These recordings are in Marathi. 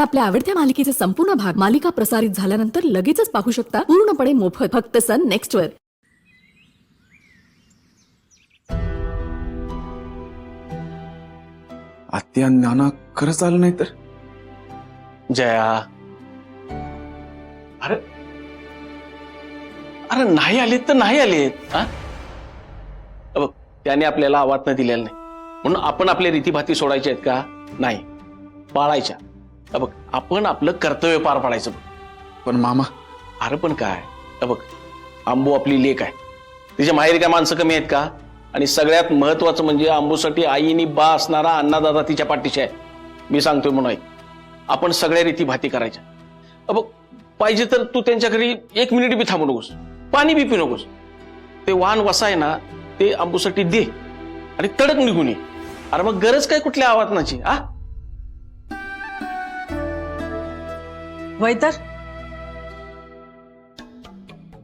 आपल्या आवडत्या मालिकेचे संपूर्ण भाग मालिका प्रसारित झाल्यानंतर लगेचच पाहू शकता पूर्णपणे मोफत फक्त सन नेक्स्ट वर। आत्या नाना खरंच आलं नाही तर जया, अरे अरे नाही आलेत तर नाही आलेत हा? बघ त्याने आपल्याला आवाज दिलेला नाही म्हणून आपण आपल्या रीतीभाती सोडायच्या आहेत का? नाही, पाळायच्या। बघ आपण आपलं कर्तव्य पार पाडायचं। पण मामा, अरे पण काय, बघ आंबू आपली लेक आहे, तिच्या माहेरी काय माणसं कमी आहेत का? आणि सगळ्यात महत्वाचं म्हणजे आंबूसाठी आईनी बा असणारा अण्णादादा तिच्या पाठीशी आहे। मी सांगतोय म्हणून ऐक, आपण सगळ्या रीतीभाती करायच्या। बघ पाहिजे तर तू त्यांच्या घरी 1 मिनिट बी थांबू नकोस, पाणी बी पिऊ नकोस, ते वाहन वसा आहे ना ते आंबूसाठी दे आणि तडक निघून ये। अरे मग गरज काय कुठल्या आवाजनाची? आ वैतर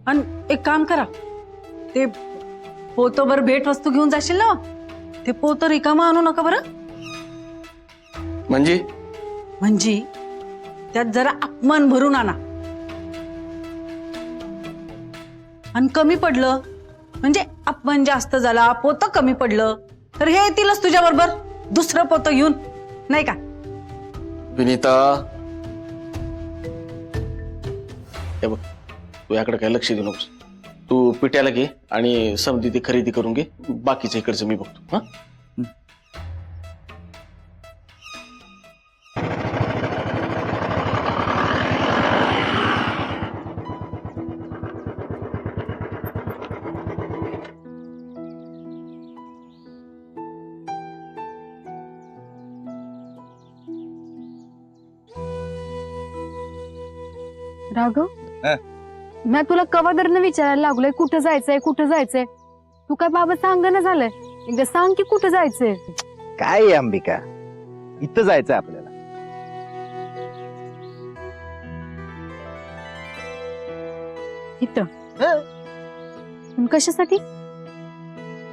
आणि एक काम करा, ते पोतोभर भेट वस्तू घेऊन जाशील ना, ते पोत रिकामा आणू नका बरं। म्हणजे त्यात जरा अपमान भरून आणा, आणि कमी पडलं म्हणजे अपमान जास्त झाला, पोत कमी पडलं तर हे येतीलच तुझ्या बरोबर दुसरं पोत घेऊन, नाही का? विनीता, हे बघ तू याकडे काय लक्ष देऊ नकोस, तू पिट्याला घे आणि समधी ती खरेदी करून घे, बाकीचं इकडचं मी बघतो। हा राघव, मी तुला कवादरनं विचारायला लागलोय कुठं जायचंय, तू काय बाबा सांगणं झालंय, एकदा सांग की कुठं जायचंय? काय आहे अंबिका, इथं जायचंय आपल्याला। इथं? पण कशासाठी?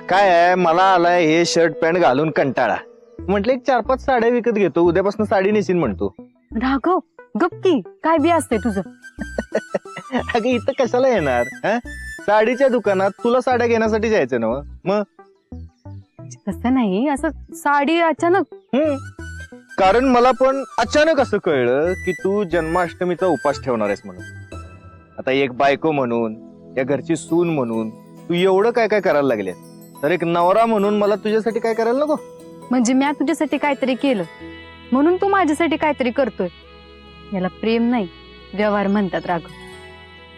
काय आहे, मला आलाय हे शर्ट पॅन्ट घालून कंटाळा, म्हटलं एक 4-5 साड्या विकत घेतो, उद्यापासून साडी नेसीन म्हणतो। राघव गप्पी, काय बी असतंय तुझं? अगं इथं कशाला येणार? साडीच्या दुकानात तुला साड्या घेण्यासाठी जायचं ना? मग तसं नाही, असं साडी अचानक। कारण मला पण अचानक असं कळलं की तू जन्माष्टमीचा उपास ठेवणार आहेस म्हणून। आता एक बायको म्हणून, या घरची सून म्हणून तू एवढं काय काय करायला लागले, तर एक नवरा म्हणून मला तुझ्यासाठी काय करायला नको? म्हणजे मी तुझ्यासाठी काहीतरी केलं म्हणून तू माझ्यासाठी काहीतरी करतोय, याला प्रेम नाही व्यवहार म्हणतात राघव।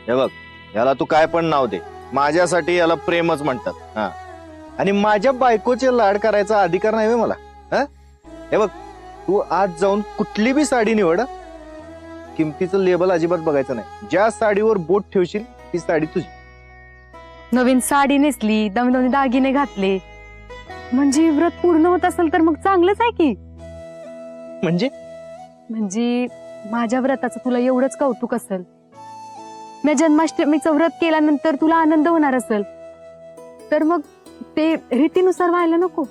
हे बघ, याला तू काय पण नाव दे, माझ्यासाठी याला प्रेमच म्हणतात। आणि माझ्या बायकोचे लाड करायचा अधिकार नाही व्हय मला? हे बघ, तू आज जाऊन कुठली बी साडी निवड, किमतीचं लेबल अजिबात बघायचं नाही, ज्या साडीवर बोट ठेवशील ती साडी तुझी। नवीन साडी नेसली, दमदमी दागिने घातले म्हणजे व्रत पूर्ण होत असेल तर मग चांगलंच आहे की। म्हणजे माझ्या व्रताचं तुला एवढंच कौतुक असेल, मी जन्माष्टमीचं व्रत केल्यानंतर तुला आनंद होणार असेल, तर मग ते रीतीनुसार व्हायला नको?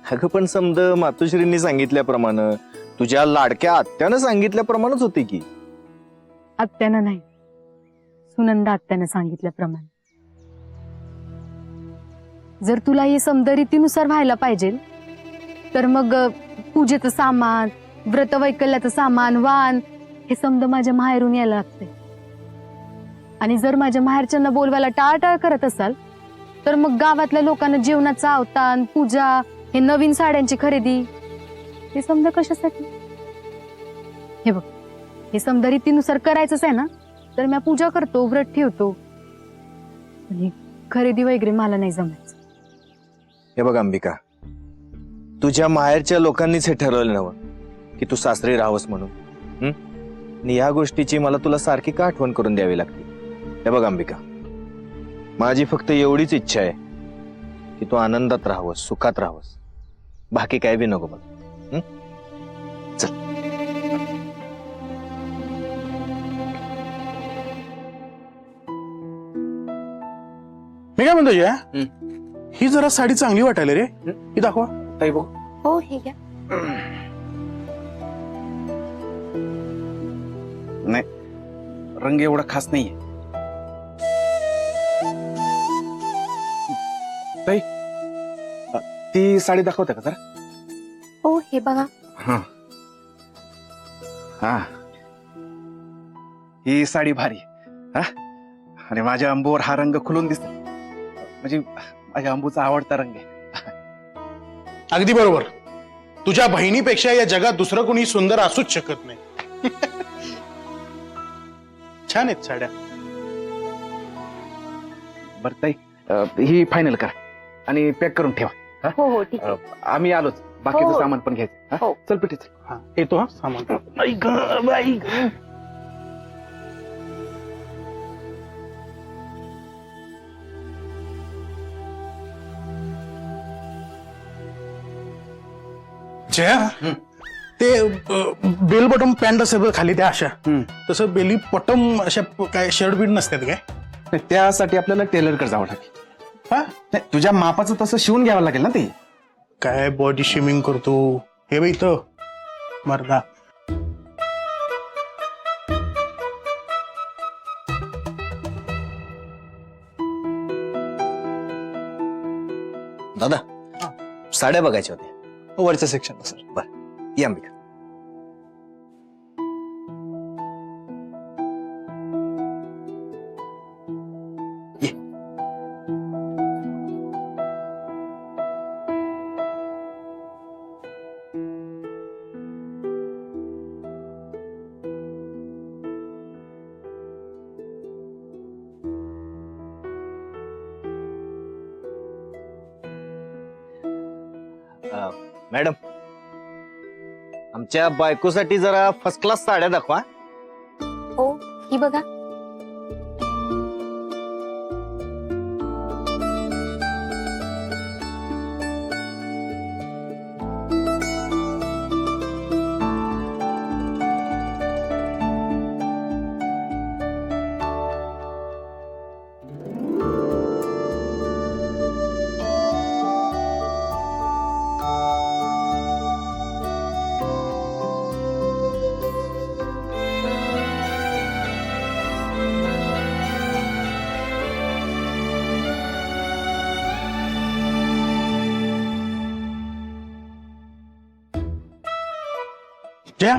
अगं पण समज मातोश्रींनी सांगितल्याप्रमाणे, तुझ्या लाडक्या आत्यानं सांगितल्याप्रमाणेच होते की। आत्यानं नाही, सुनंदा आत्यानं सांगितल्याप्रमाणे। जर तुला हे समज रीतीनुसार व्हायला पाहिजे तर मग पूजेचं सामान, व्रत वैकल्याचं सामान, वाण हे समज माझ्या माहेरून यायला लागते। आणि जर माझ्या माहेरच्यांना बोलवायला टाळाटाळ करत असाल तर मग गावातल्या लोकांना जेवणाचं आवतान, पूजा, हे नवीन साड्यांची खरेदी, हे समजा कशासाठी? हे बघ, हे समजा रीतीनुसार करायचंच आहे ना, तर मी पूजा करतो, व्रत ठेवतो, आणि खरेदी वगैरे मला नाही जमायचं। हे बघ अंबिका, तुझ्या माहेरच्या लोकांनीच हे ठरवलं नवं की तू सासरी राहावंस म्हणून। आणि या गोष्टीची मला तुला सारखी का आठवण करून द्यावी लागते? हे बघ अंबिका, माझी फक्त एवढीच इच्छा आहे की तू आनंदात राहावंस, सुखात राहावंस, बाकी काय बी नको मला। चल। मी काय म्हणतो जया, ही जरा साडी चांगली वाटायला रे, ही दाखवा। ताई बघ, हो, हे घ्या। नाही, रंग एवढा खास नाहीये. ताई, ती साडी दाखवता का जरा? हो हे बघा. हा हा, ही साडी भारी आहे. हा, आणि माझ्या अंबूवर हा रंग खुलून दिसतो, म्हणजे माझ्या अंबूचा आवडता रंग आहे. अगदी बरोबर. तुझ्या बहिणीपेक्षा या जगात दुसरं कोणी सुंदर असूच शकत नाही. छान आहेत साड्या. बरं ताई, ही फायनल करा आणि पॅक करून ठेवा. हा? हो हो ठीक आहे. आम्ही आलोच, बाकीचं हो. सामान पण घ्यायचं. हा? हो. चल पिठी चल. हा, येतो हा सामान. आई गं, बाई गं. जया, ते बेल बॉटम पॅन्ट असेल बघ खाली त्या अशा, तसं बेली बॉटम अशा काय शर्ट बीट नसतात काय? नाही, त्यासाठी आपल्याला टेलरकडे जावं लागेल. हा, नाही, तुझ्या मापाचं तसं शिवून घ्यावं लागेल ना ते. काय बॉडी शेमिंग करतो हे बघ इथं मर्दा. दादा साड्या बघायच्या होत्या. वरच्या सेक्शन सर. बर या अंबिका. ये. मॅडम, आमच्या बायकोसाठी जरा फर्स्ट क्लास साड्या दाखवा. हो ही बघा. जया,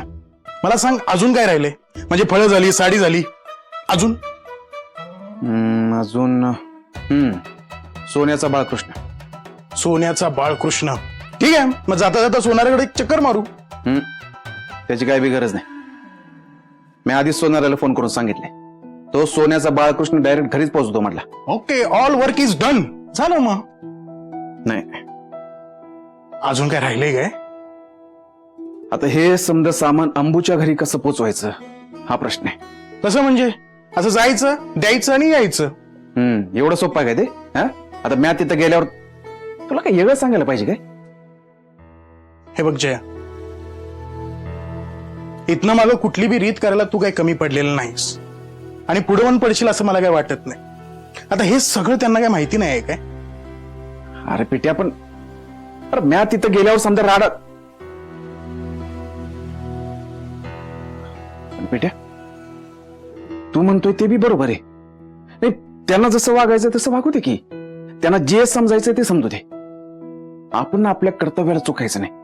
मला सांग अजून काय राहिले? म्हणजे फळं झाली, साडी झाली, अजून? अजून सोन्याचा बाळकृष्ण. सोन्याचा बाळकृष्ण. ठीक आहे, मग जाता जाता सोनाराकडे एक चक्कर मारू. त्याची काय बी गरज नाही. मी आधीच सोनाराला फोन करून सांगितले, तो सोन्याचा बाळकृष्ण डायरेक्ट घरीच पोहोचतो म्हटला. Okay, all work is done. झालं मग. नाही, अजून काय राहिलंय काय? आता हे समजा सामान अंबूच्या घरी कसं पोचवायचं हा प्रश्न आहे. कसं म्हणजे? असं जायचं, द्यायचं आणि यायचं. एवढं सोपं आहे काय ते? हा? आता म्या तिथं गेल्यावर तुला काय वेगळं सांगायला पाहिजे काय? हे बघ जया, इथनं मागं कुठली बी रीत करायला तू काही कमी पडलेलं नाहीस आणि पुढे पण पडशील असं मला काय वाटत नाही. आता हे सगळं त्यांना काय माहिती नाही आहे काय? अरे पिट्या, पण अरे म्या तिथं गेल्यावर समजा राडा. पण पिट्या, तू म्हणतोय ते बी बरोबर आहे. नाही, त्यांना जसं वागायचं तसं वागू दे की. त्यांना जे समजायचं ते समजू दे. आपण आपल्या कर्तव्याला चुकायचं नाही.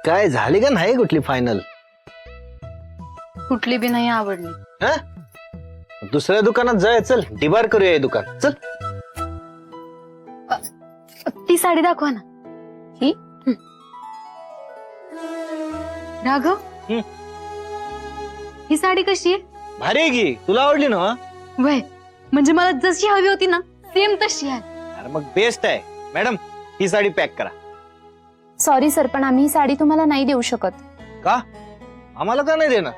काय झाली का नाही कुठली फायनल? कुठली बी नाही आवडली. दुसऱ्या दुकानात जाय, चल डिबार करूया हे दुकान. चल. ती साडी दाखवा ना. ही राघव, ही साडी कशी आहे? भारी आहे की, तुला आवडली ना? वय म्हणजे मला जशी हवी होती ना सेम तशी आहे. अरे मग बेस्ट आहे. मॅडम, ही साडी पॅक करा. सॉरी सर, पण आम्ही ही साडी तुम्हाला नाही देऊ शकत. का? आम्हाला का नाही देणार?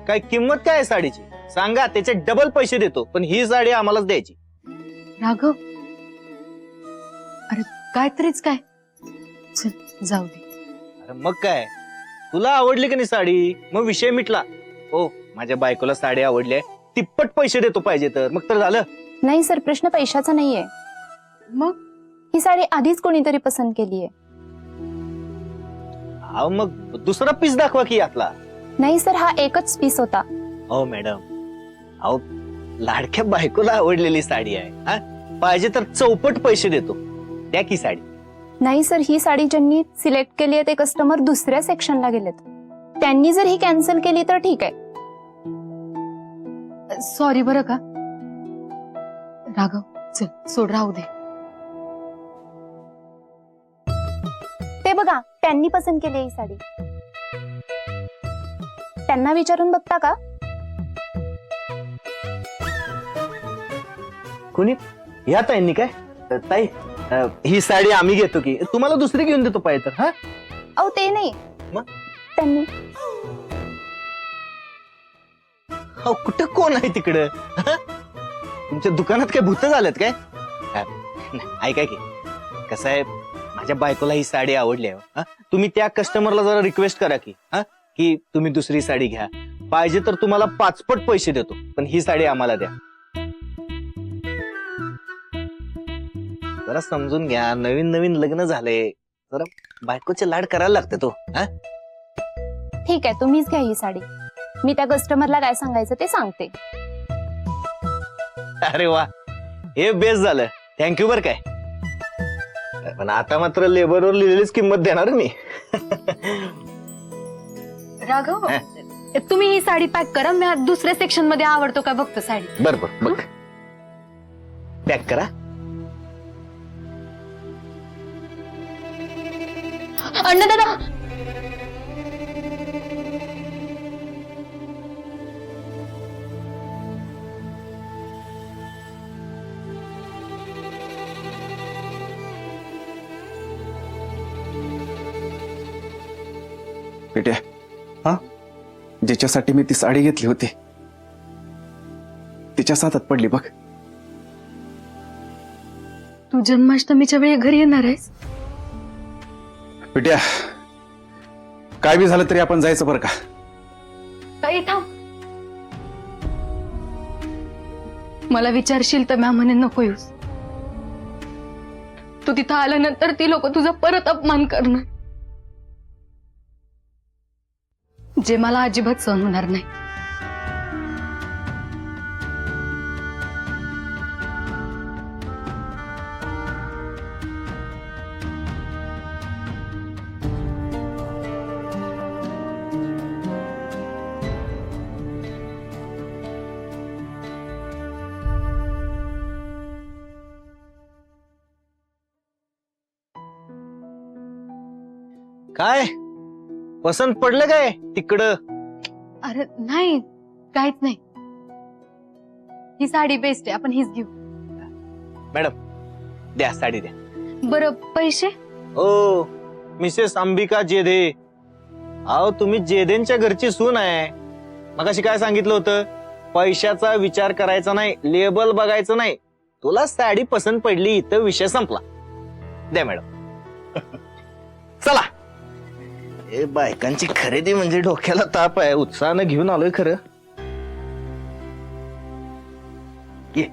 काय किंमत काय आहे साडीची? सांगा, त्याचे डबल पैसे देतो, पण ही साडी आम्हालाच द्यायची. राघव, अरे काहीतरीच काय. चल जाऊ दे. अरे मग काय, तुला आवडली का नाही साडी? मग विषय मिटला. हो, माझ्या बायकोला साडी आवडली आहे, तिप्पट पैसे देतो पाहिजे तर. मग तर झालं. नाही सर, प्रश्न पैशाचा नाहीये. मग ही साडी आधीच कोणीतरी पसंत केलीये. अहो मग दुसरा पीस दाखवा की यातला. नाही सर, हा एकच पीस होता. हो मॅडम, अहो लाडक्या बायकोला आवडलेली साडी आहे हा, पाहिजे तर चौपट पैसे देतो, त्या की साडी. नाही सर, ही साडी ज्यांनी सिलेक्ट केली आहे ते कस्टमर दुसऱ्या सेक्शनला गेलेत. त्यांनी जर ही कॅन्सल केली तर ठीक आहे. सॉरी बरं का राघव, चल सोड, राहू दे. ते बघा, त्यांनी पसंत केली ही साडी. त्यांना विचारून बघता का? कोणी या ताईंनी काय? ताई ही साडी आम्ही घेतो की तुम्हाला दुसरी घेऊन देतो पाहिजे तर. हा अहो ते नाही, मग? त्यांनी. अहो कुठं कोण आहे तिकडं? हा? तुमच्या दुकानात काय भूत झालेत काय? नाही, ऐका की कसं आहे, माझ्या बायकोला ही साडी आवडली आहे. हा? तुम्ही त्या कस्टमरला जरा रिक्वेस्ट करा की की तुम्ही दुसरी साडी घ्या, पाहिजे तर तुम्हाला 5 पट पैसे देतो, पण ही साडी आम्हाला द्या. जरा समजून घ्या, नवीन नवीन लग्न झाले, जरा बायकोचे लाड करायला लागते तो. ठीक आहे, तुम्हीच घ्या ही साडी. मी त्या कस्टमरला काय सांगायचं ते सांगते. अरे वा, हे बेस्ट झालं, थँक्यू बर काय. पण आता मात्र लेबरवर लिहिलेलीच किंमत देणार मी. राघव, तुम्ही ही साडी पॅक करा, मी दुसऱ्या सेक्शन मध्ये आवडतो का बघतो साडी. बर बर, बघ पॅक करा. अण्णा दादा, पेट्या, हा ज्याच्यासाठी मी ती साडी घेतली होती तिच्याच हातात पडली बघ. तू जन्माष्टमीच्या वेळी घरी येणार आहेस? पेट्या, काय बी झालं तरी आपण जायचं बरं का. काही थांब, मला विचारशील तर मॅम म्हणे नको येऊस. तू तिथं आल्यानंतर ती लोक तुझा परत अपमान करणार, जे मला अजिबात सहन होणार नाही. काय पसंत पडलं काय तिकडं? अरे नाही, काहीच नाही. ही साडी बेस्ट आहे, आपण हीच घेऊ. मॅडम द्या, साडी द्या. बरं, पैसे? ओ मिसेस अंबिका जेधे, अहो तुम्ही जेधेंच्या घरची सून आहे. मगाशी काय सांगितलं होतं? पैशाचा विचार करायचा नाही, लेबल बघायचं नाही. तुला साडी पसंत पडली, इथं विषय संपला. द्या मॅडम. चला. हे बायकांची खरेदी म्हणजे डोक्याला ताप आहे. उत्साहानं घेऊन आलोय खरं. ये.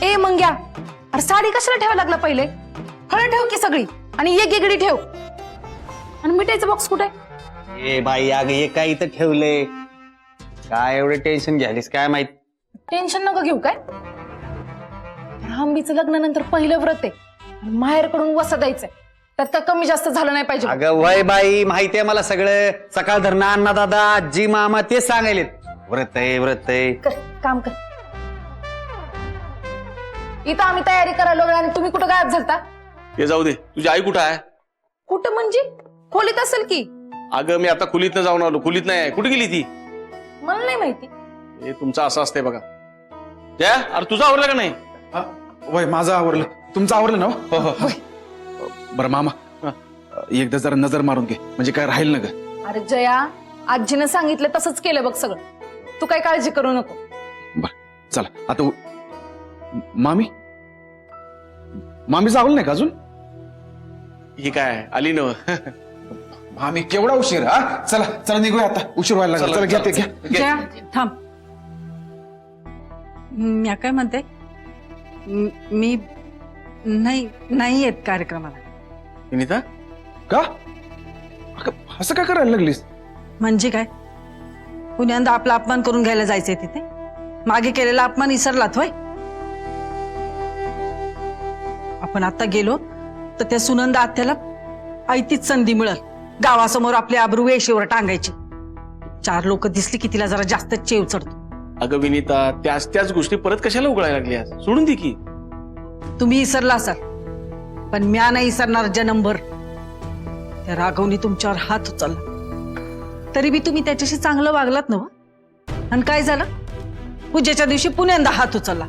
ए मंग्या, अरे साडी कशाला ठेवायला लागला? पहिले फळं ठेव की सगळी, आणि एक वेगळी ठेव. आणि मिठाईचं बॉक्स कुठे? ए बाई, अगं हे काय इथं ठेवलंय? काय एवढे टेन्शन घ्यालीस काय माहित? टेन्शन नका घेऊ. काय आंबीचं लग्नानंतर पहिलं व्रत आहे, माहेरकडून वसा द्यायचंय, त्यात का कमी जास्त झालं नाही पाहिजे. अगं वय बाई, माहितीये मला सगळं. सकाळ धरणं अण्णा दादा आजी मामा ते सांगायलेत. व्रत आहे व्रत आहे. कर, काम कर. इथं आम्ही तयारी करायला लागलो आणि तुम्ही कुठं गायब झालता? हे जाऊ दे, तुझी आई कुठं आहे? कुठं म्हणजे? खोलीत असेल की. अगं मी आता खोलीतनं जाऊन आलो. खोलीत नाही, कुठे गेली ती? मला नाही माहिती. हे तुमचं असं असतंय बघा. जया, अरे तुझं आवडलं का नाही? वय माझं आवरलं, तुमचं आवरलं ना? हो हो. बरं मामा, एकदा जरा नजर मारून घे, म्हणजे काय राहील ना ग. अरे जया, आजीनं सांगितलं तसंच केलं बघ सगळं. तू काय काळजी करू नको. बर चला आता. मामी, मामी जावलं नाही का अजून? ही काय आली नव? आम्ही केवढा उशीर हा चला चला निघूया आता उशीर व्हायला लागला चला घ्या ते घ्या जया थांब. मी काय म्हणते मी नाही येत कार्यक्रमाला. विनीता का अगं, असं काय करायला लागलीस म्हणजे काय पुण्यांदा आपला अपमान करून घ्यायला जायचंय तिथे? मागे केलेला अपमान विसरलात होय? आपण आता गेलो तर त्या सुनंदा आत्याला ऐतीच संधी मिळल गावासमोर आपली आबरू वेशीवर टांगायची. 4 लोक दिसली की तिला जरा जास्त चेव चढतो. अगं विनीता त्याच गोष्टी परत कशाला उघडायला लागल्या सोडून दे की. तुम्ही विसरला असाल पण म्या नाही विसरणार जन्मभर. त्या राघवनी तुमच्यावर हात उचलला तरी बी तुम्ही त्याच्याशी चांगलं वागलात ना. आणि काय झालं? पूजेच्या दिवशी पुण्यांदा हात उचलला.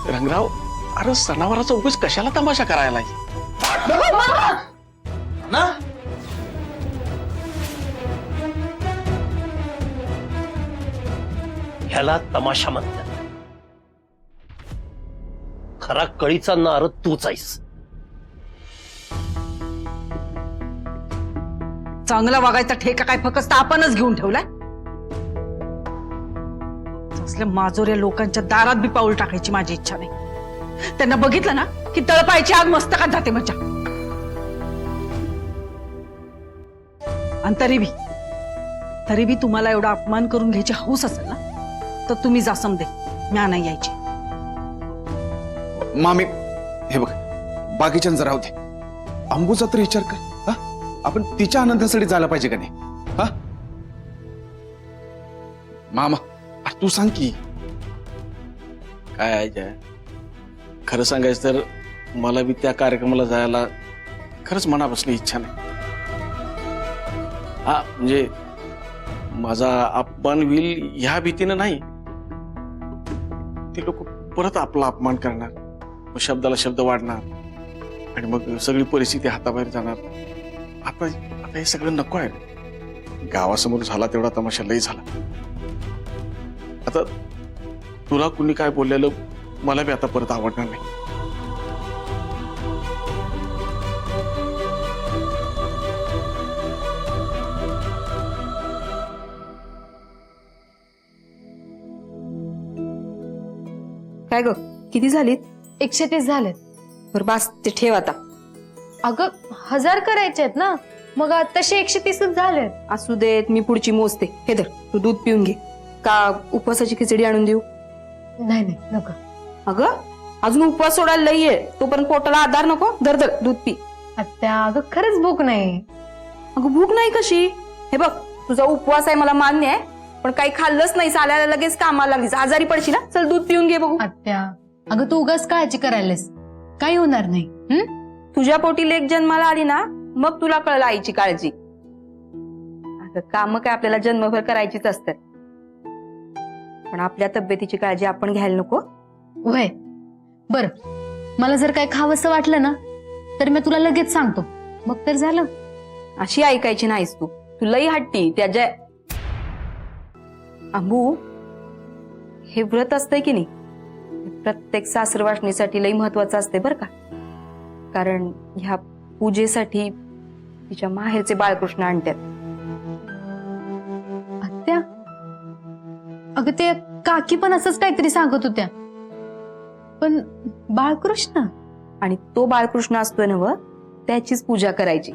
रंगराव अरे सणावाराचा उगाच कशाला तमाशा करायला ना ह्याला तमाशा म्हणतात. खरा कळीचा नारद तूच आहेस. चांगला वागायचा ठेका काय फक्त आपणच घेऊन ठेवलाय. असल्या माजोऱ्या लोकांच्या दारात बी पाऊल टाकायची माझी इच्छा नाही. त्यांना बघितलं ना की तळपायची आग मस्तकात जाते मजा. आणि तरी बी तुम्हाला एवढा अपमान करून घ्यायची हौस असेल ना तर तुम्ही जा समदे. म्या नाही यायची. मामी हे बघ बाकीच्यांचा राहू दे अंबूचा तर विचार कर हा आपण तिच्या आनंदासाठी जायला पाहिजे का नाही हा मामा अरे तू सांग की काय आहे जय खरं सांगायचं तर मला बी त्या कार्यक्रमाला जायला खरंच मनापासून इच्छा नाही. हा म्हणजे माझा अपमान होईल ह्या भीतीनं नाही. ते लोक परत आपला अपमान करणार मग शब्दाला शब्द वाढणार आणि मग सगळी परिस्थिती हाताबाहेर जाणार. आता हे सगळं नको आहे. गावासमोर झाला तेवढा तमाशा लई झाला. आता तुला कुणी काय बोललेलं मला बी आता परत आवडणार नाही. काय ग किती झालीत? 130 झालेत. बरं बास ते ठेव आता. अगं 1000 करायचे आहेत ना मग तसे 130च झालेत. असू देत मी पुढची मोजते. हे धर तू दूध पिऊन घे. का उपवासाची खिचडी आणून देऊ? नाही नको. अगं अजून उपवास सोडायला लई आहे तोपर्यंत पोटाला आधार नको. धर धर दूध पी. आत्या अगं खरंच भूक नाही. अगं भूक नाही कशी? हे बघ तुझा उपवास आहे मला मान्य आहे पण काही खाल्लंच नाही चालायला लगेच कामाला लागलीस आजारी पडशील ना. चल दूध पिऊन घे बघू. आत्या अगं तू उगाच काळजी करायलास काही होणार नाही. तुझ्या पोटी लेक जन्माला आली ना मग तुला कळलं आईची काळजी. अगं काम काय आपल्याला जन्मभर करायचीच असतात पण आपल्या तब्येतीची काळजी आपण घ्यायला नको वय बर मला जर काय खावंसं वाटलं ना तर मी तुला लगेच सांगतो मग तर झालं. अशी ऐकायची नाहीस तू. तू लई हट्टी त्याच्या. अंबू हे व्रत असतंय की नाही प्रत्येक सासरवासणीसाठी लई महत्वाचं असते बर का. कारण ह्या पूजेसाठी तिच्या माहेरचे बाळकृष्ण आणतात. आत्या अगं ते काकी पण असंच काहीतरी सांगत होत्या पण बाळकृष्ण आणि तो बाळकृष्ण असतोय ना व त्याचीच पूजा करायची.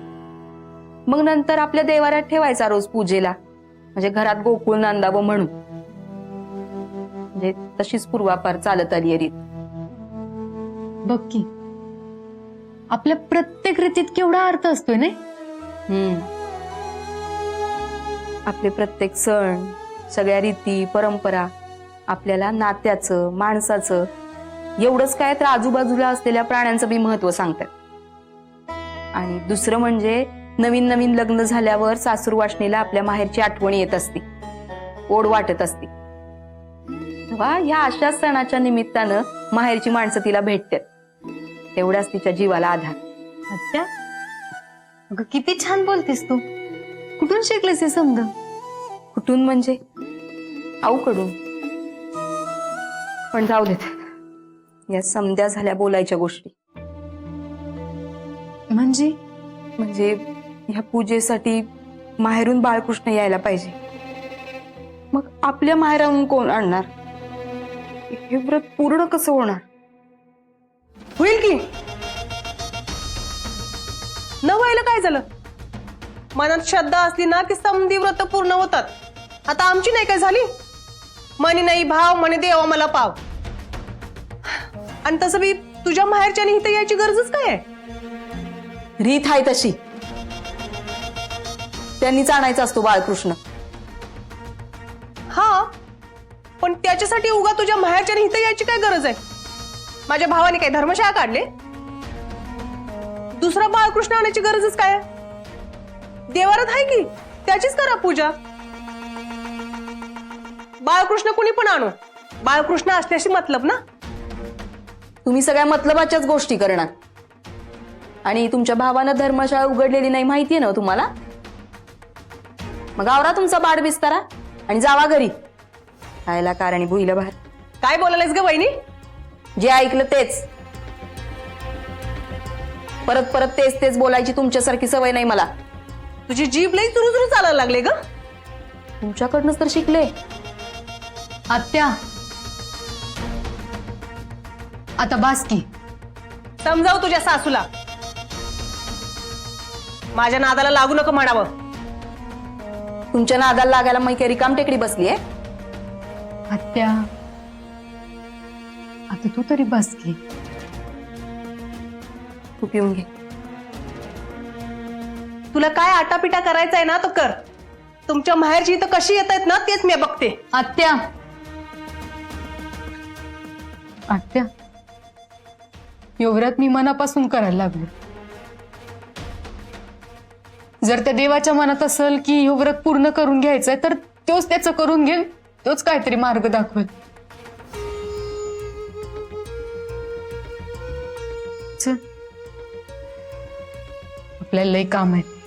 मग नंतर आपल्या देवाऱ्यात ठेवायचा रोज पूजेला म्हणजे घरात गोकुळ नांदावं म्हणून. म्हणजे तशीच पूर्वापार चालत आली रीत. बघ की आपल्या प्रत्येक रीतीत केवढा अर्थ असतोय नाही. आपले प्रत्येक सण सगळ्या रीती परंपरा आपल्याला नात्याचं माणसाचं एवढंच काय तर आजूबाजूला असलेल्या प्राण्यांचं बी महत्व सांगतात. आणि दुसरं म्हणजे नवीन नवीन लग्न झाल्यावर सासूरवासणीला आपल्या माहेरची आठवण येत असते ओढ वाटत असते. तेव्हा ह्या अशा सणाच्या निमित्तानं माहेरची माणसं तिला भेटतात. तेवढ्याच तिच्या जीवाला आधार. आत्या अगं किती छान बोलतेस तू. कुठून शिकलेस हे समज? कुठून म्हणजे आऊकडून. पण जाऊ देत या समध्या झाल्या बोलायच्या गोष्टी. म्हणजे म्हणजे ह्या पूजेसाठी माहेरून बाळकृष्ण यायला पाहिजे. मग आपल्या माहेराहून कोण आणणार? हे व्रत पूर्ण कसं होणार? होईल की न व्हायला काय झालं? मनात श्रद्धा असली ना की समधी व्रत पूर्ण होतात. आता आमची नाही काय झाली? मनी नाही भाव, म्हणे देवा मला पाव. आणि तसं बी तुझ्या माहेरच्याने इथं यायची गरजच काय आहे? रीत आहे तशी, त्यांनीच आणायचा असतो बाळकृष्ण. हा, पण त्याच्यासाठी उगा तुझ्या माहेरच्याने इथं यायची काय गरज आहे? माझ्या भावाने काय धर्मशाळा काढले? दुसरा बाळकृष्ण आणायची गरजच काय आहे? देवारात आहे की त्याचीच करा पूजा. बाळकृष्ण कुणी पण आणू, बाळकृष्ण असल्याशी मतलब ना. तुम्ही सगळ्या मतलबाच्याच गोष्टी करणार. आणि तुमच्या भावानं धर्मशाळा उघडलेली नाही माहितीये ना तुम्हाला? मग आवरा तुमचा बाड बिस्तारा आणि जावा घरी. खायला कारण भुईला बाहेर. काय बोलायलास ग वहिनी? जे ऐकलं तेच. परत परत तेच तेच बोलायची तुमच्यासारखी सवय नाही मला. तुझी जीभ लई चुरू चालायला लागले ग. तुमच्याकडनंच तर शिकले. आत्या, आता बास की. समजाव तुझ्या सासूला. माझ्या नादाला लागू नको म्हणावं. तुमच्या नादाला लागायला मी काही रिकाम टेकडी बसलीये? आत्या, आता तू तरी बस की. तू पिऊन घे. तुला काय आटापिटा करायचा आहे ना तो कर. तुमच्या माहेरची इथं कशी येत आहेत ना तेच मी बघते. आत्या, आत्या, योगरात मी मनापासून करायला लागलो. जर त्या देवाच्या मनात असेल की योगरात पूर्ण करून घ्यायचंय तर तोच त्याचं करून घेईल, तोच काहीतरी मार्ग दाखवेल. चल, आपल्याला लई काम आहे.